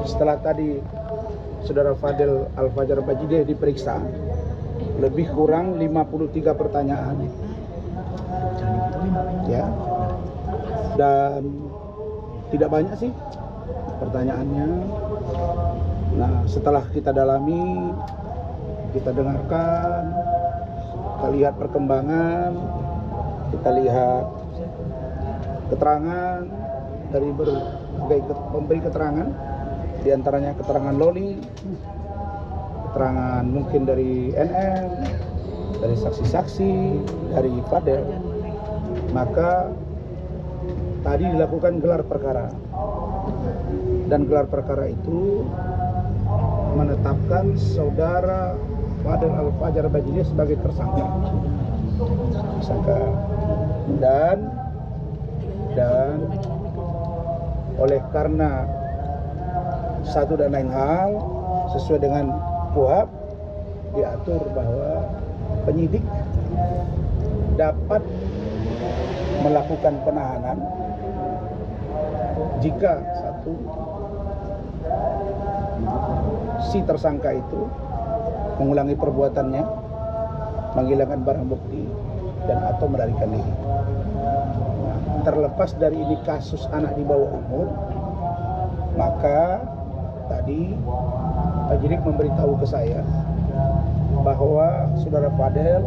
setelah tadi Saudara Fadel Al-Fajar Bajideh diperiksa, lebih kurang 53 pertanyaan. Ya. Dan tidak banyak sih pertanyaannya. Nah, setelah kita dalami, kita dengarkan, kita lihat perkembangan, kita lihat keterangan dari berbagai pemberi keterangan, diantaranya keterangan Loli, keterangan mungkin dari NM, dari saksi-saksi, dari Fadel. Maka tadi dilakukan gelar perkara, dan gelar perkara itu menetapkan Saudara Fadel Al-Fajar Bajideh sebagai tersangka. Dan oleh karena satu dan lain hal sesuai dengan KUHP diatur bahwa penyidik dapat melakukan penahanan jika satu si tersangka itu mengulangi perbuatannya, menghilangkan barang bukti, dan atau melarikan diri. Nah, terlepas dari ini kasus anak di bawah umur, maka tadi penyidik memberitahu ke saya bahwa Saudara Fadel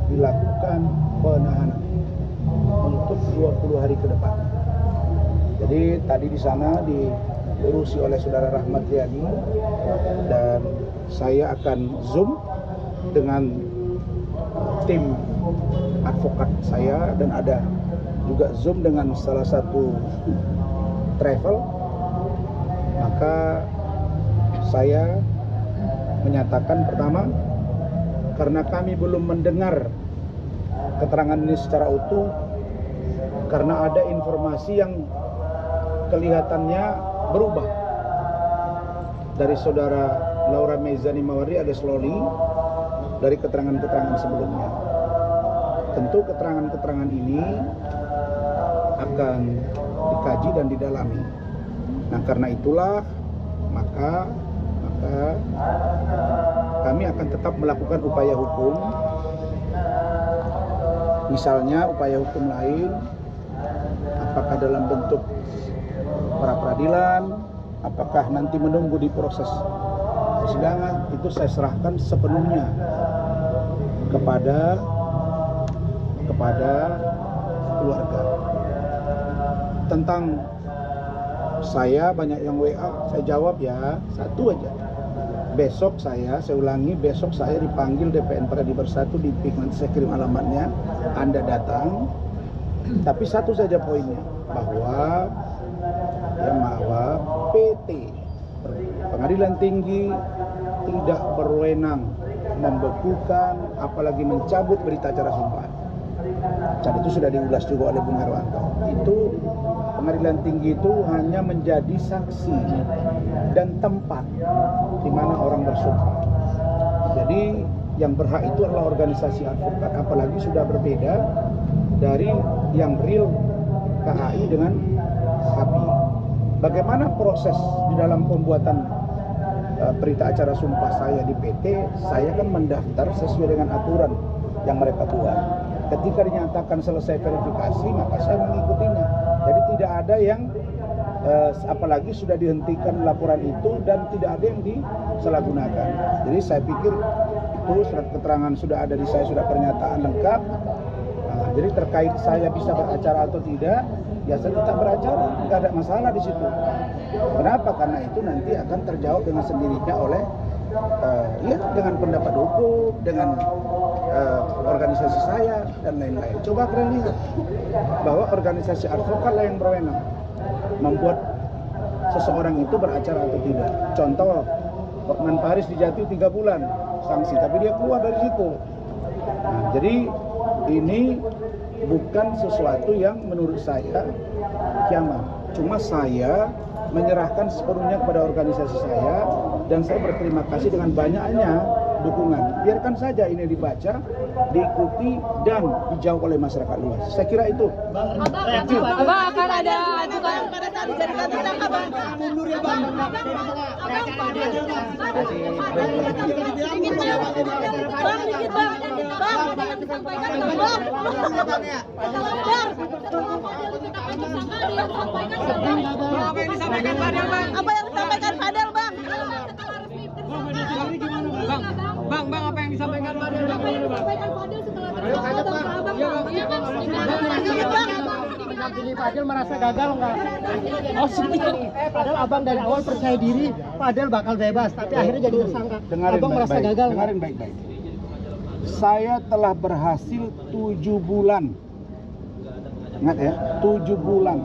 dilakukan penahanan untuk 20 hari ke depan. Jadi tadi di sana diurusi oleh Saudara Rahmat Riyadi, dan saya akan Zoom dengan tim advokat saya, dan ada juga Zoom dengan salah satu travel. Maka saya menyatakan, pertama, karena kami belum mendengar keterangan ini secara utuh, karena ada informasi yang kelihatannya berubah dari Saudara Laura Mezani Mawardi alias Loli dari keterangan-keterangan sebelumnya. Tentu keterangan-keterangan ini akan dikaji dan didalami. Nah, karena itulah maka kami akan tetap melakukan upaya hukum. Misalnya upaya hukum lain, apakah dalam bentuk pra peradilan, apakah nanti menunggu di proses persidangan, itu saya serahkan sepenuhnya kepada keluarga. Tentang saya banyak yang WA, saya jawab ya satu aja. Besok saya ulangi, besok saya dipanggil DPN Pradi Bersatu di PIK, nanti saya kirim alamatnya, Anda datang. Tapi satu saja poinnya, bahwa PT Pengadilan Tinggi tidak berwenang membekukan apalagi mencabut berita acara sumpah. Dan itu sudah diulas juga oleh Bung Herwanto. Itu Pengadilan Tinggi itu hanya menjadi saksi dan tempat di mana orang bersumpah. Jadi yang berhak itu adalah organisasi advokat, apalagi sudah berbeda dari yang real KHI dengan HAPI. Bagaimana proses di dalam pembuatan berita acara sumpah saya di PT? Saya kan mendaftar sesuai dengan aturan yang mereka buat. Ketika dinyatakan selesai verifikasi, maka saya mengikutinya. Jadi tidak ada yang apalagi sudah dihentikan laporan itu dan tidak ada yang disalahgunakan. Jadi saya pikir itu surat keterangan sudah ada di saya, sudah pernyataan lengkap. Nah, jadi terkait saya bisa beracara atau tidak, ya saya tetap beracara, nggak ada masalah di situ. Kenapa? Karena itu nanti akan terjawab dengan sendirinya oleh dengan pendapat hukum, dengan organisasi saya dan lain-lain. Coba kalian lihat bahwa organisasi advokat lah yang berwenang membuat seseorang itu beracara atau tidak. Contoh, Hotman Paris dijatuhi 3 bulan sanksi, tapi dia keluar dari situ. Nah, jadi ini bukan sesuatu yang menurut saya kiamat. Cuma saya menyerahkan sepenuhnya kepada organisasi saya, dan saya berterima kasih dengan banyaknya dukungan. Biarkan saja ini dibaca, diikuti, dan dijawab oleh masyarakat luas. Saya kira itu. Abang akan ada ajukan pada saat dijadikan tersangka, Bang. Mundur ya, Bang. Apa yang disampaikan Fadel, Bang? Apa yang disampaikan Fadel, Bang? Bang, apa yang disampaikan Fadel, Bang? Ini Fadel merasa gagal nggak? Oh sedikit. Padahal abang dari awal percaya diri Fadel bakal bebas, tapi akhirnya jadi tersangka. Abang merasa gagal nggak? Dengarin baik-baik. Saya telah berhasil 7 bulan. Ingat ya, 7 bulan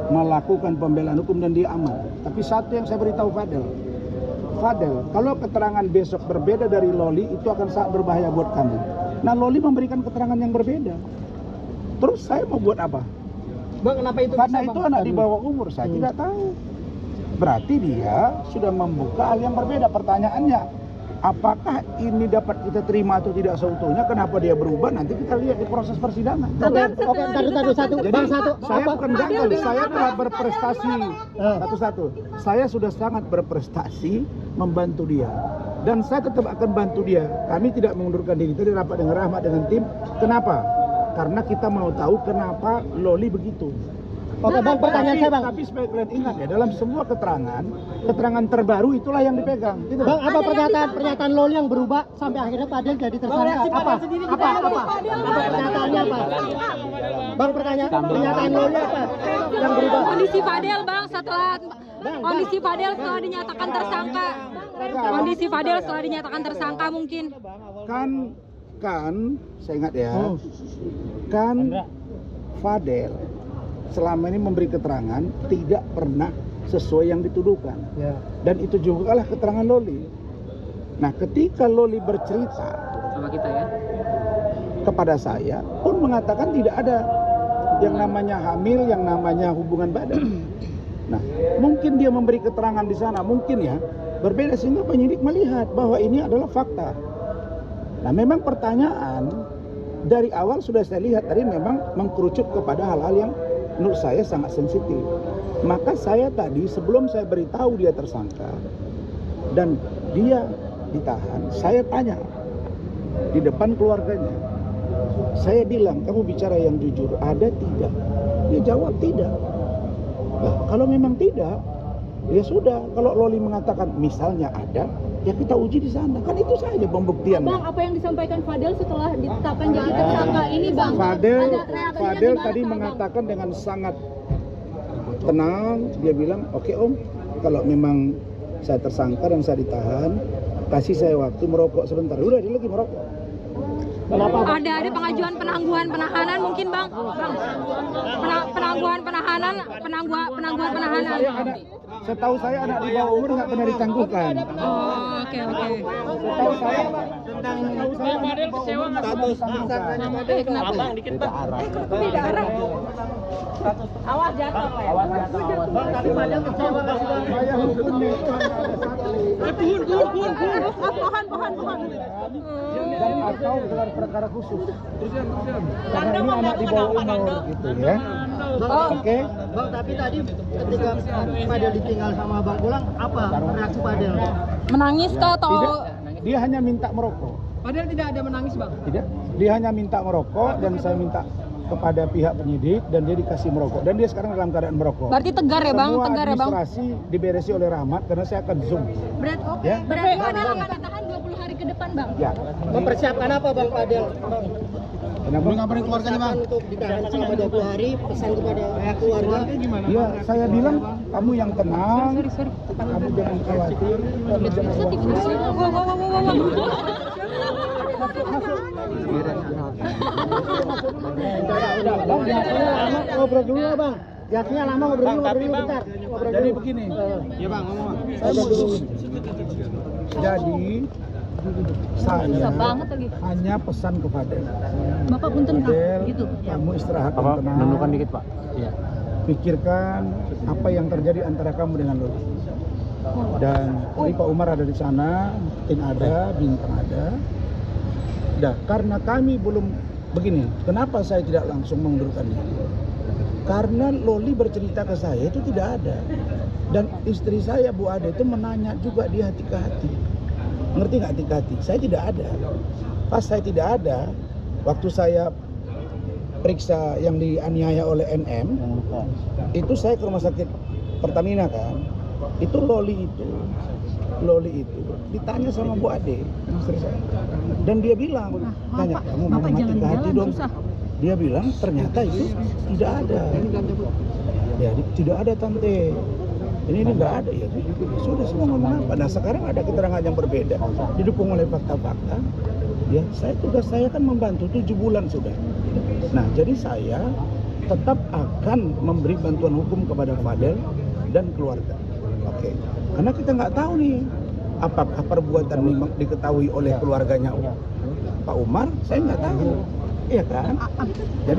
melakukan pembelaan hukum dan dia aman. Tapi satu yang saya beritahu Fadel, kalau keterangan besok berbeda dari Loli, itu akan sangat berbahaya buat kamu. Nah, Loli memberikan keterangan yang berbeda. Terus saya mau buat apa? Bang, kenapa itu? Karena bisa, itu Bang? anak di bawah umur, saya tidak tahu. Berarti dia sudah membuka hal yang berbeda. Pertanyaannya, apakah ini dapat kita terima atau tidak seutuhnya? Kenapa dia berubah? Nanti kita lihat di proses persidangan. Oke, ntar satu. Jadi Bang, satu. saya Apa? bukan gagal, saya telah berprestasi. Satu-satu. Saya sudah sangat berprestasi membantu dia. Dan saya tetap akan bantu dia. Kami tidak mengundurkan diri. Tadi rapat dengan Rahmat dengan tim. Kenapa? Karena kita mau tahu kenapa Loli begitu. Oke, Bang, pertanyaan saya, Bang. Tapi supaya kalian ingat ya, dalam semua keterangan terbaru itulah yang dipegang. Gitu. Bang, apa pernyataan Loli yang berubah sampai akhirnya Fadel jadi tersangka? Apa pernyataannya apa? Bang, pernyataan Loli apa yang berubah? Kondisi Fadel, Bang, setelah dinyatakan tersangka. Kondisi Fadel setelah dinyatakan tersangka mungkin. Kan saya ingat ya. Kan Fadel selama ini memberi keterangan tidak pernah sesuai yang dituduhkan. Ya. Dan itu juga lah keterangan Loli. Nah, ketika Loli bercerita Sama kita ya. kepada saya pun mengatakan tidak ada yang namanya hamil, yang namanya hubungan badan. Nah, mungkin dia memberi keterangan di sana, mungkin ya berbeda sehingga penyidik melihat bahwa ini adalah fakta. Nah, memang pertanyaan dari awal sudah saya lihat tadi memang mengkerucut kepada hal-hal yang menurut saya sangat sensitif. Maka saya tadi sebelum saya beritahu dia tersangka dan dia ditahan, saya tanya di depan keluarganya. Saya bilang, kamu bicara yang jujur, ada tidak? Dia jawab tidak. Nah, kalau memang tidak, ya sudah. Kalau Loli mengatakan misalnya ada, ya kita uji di sana. Kan itu saja pembuktiannya. Bang, apa yang disampaikan Fadel setelah ditetapkan jadi tersangka ini, Bang? Fadel tadi mengatakan dengan sangat tenang, dia bilang, oke Om, kalau memang saya tersangka dan saya ditahan, kasih saya waktu merokok sebentar. Udah, dia lagi merokok. Kenapa? Ada pengajuan penangguhan penahanan mungkin, Bang. Penangguhan penahanan. Setahu saya anak di bawah umur nggak pernah ditangguhkan. Oh, oke. Setahu saya Fadel kecewa nggak sama Kenapa? Abang dikit, Bang. Awas jatuh, Pak. Bang, tapi Fadel kecewa nggak sih, Bang? saya hukumnya itu hanya ada satu. Pohon. Dan atau gelar perkara khusus. Karena ini anak di bawah umur gitu ya. Oke. Bang, tapi tadi ketika Fadel ditinggal sama Bang pulang, apa reaksi Fadel? Menangis kah atau Tidak, dia hanya minta merokok. Fadel tidak ada menangis, Bang. Tidak, dia hanya minta merokok dan saya minta kepada pihak penyidik dan dia dikasih merokok dan dia sekarang dalam keadaan merokok. berarti tegar ya, Bang? Semua Tegar ya, Bang? administrasi diberesi oleh Rahmat karena saya akan zoom. Berarti Ya. Fadel akan ditahan 20 hari ke depan, Bang? Ya. Mempersiapkan apa, Bang Fadel? Bang, Kenapa? ngapain keluarganya, Bang? Untuk ditahan selama 20 hari, pesan kepada keluarga. Ya, saya bilang kamu yang tenang, kamu jangan khawatir, kamu jangan Udah, Bang, biasanya lama ngobrol dulu, Bang. Biasanya lama ngobrol dulu bentar. Ngobrol Jadi dulu. begini, Iya, Bang, ngomong. jadi saya banget lagi. hanya pesan ke Fadel. Bapak punten, Kak. Fadel, Gitu. kamu istirahat yang tenang. dikit, Pak. Iya. Pikirkan apa yang terjadi antara kamu dengan Loli. Dan tadi Pak Umar ada di sana, Tin ada, Bintang ada. Dah, karena kami belum begini, kenapa saya tidak langsung mengundurkan diri? Karena Loli bercerita ke saya itu tidak ada. Dan istri saya Bu Ade itu menanya juga di hati ke hati. Ngerti nggak hati ke hati? Saya tidak ada. Pas saya tidak ada, waktu saya periksa yang dianiaya oleh NM, itu saya ke rumah sakit Pertamina kan. Itu Loli itu ditanya sama Bu Ade, istri saya. Dan dia bilang, tanya kamu mau mati ke hati dong. Dia bilang ternyata itu tidak ada. Ya, tidak ada tante. Ini nggak ada ya. Sudah semua ngomong apa? Nah sekarang ada keterangan yang berbeda, didukung oleh fakta-fakta. Ya, tugas saya kan membantu 7 bulan sudah. Nah jadi saya tetap akan memberi bantuan hukum kepada Fadel dan keluarga. Oke. Karena kita nggak tahu nih apakah perbuatan ini diketahui oleh keluarganya Pak Umar, saya nggak tahu. Iya kan? Jadi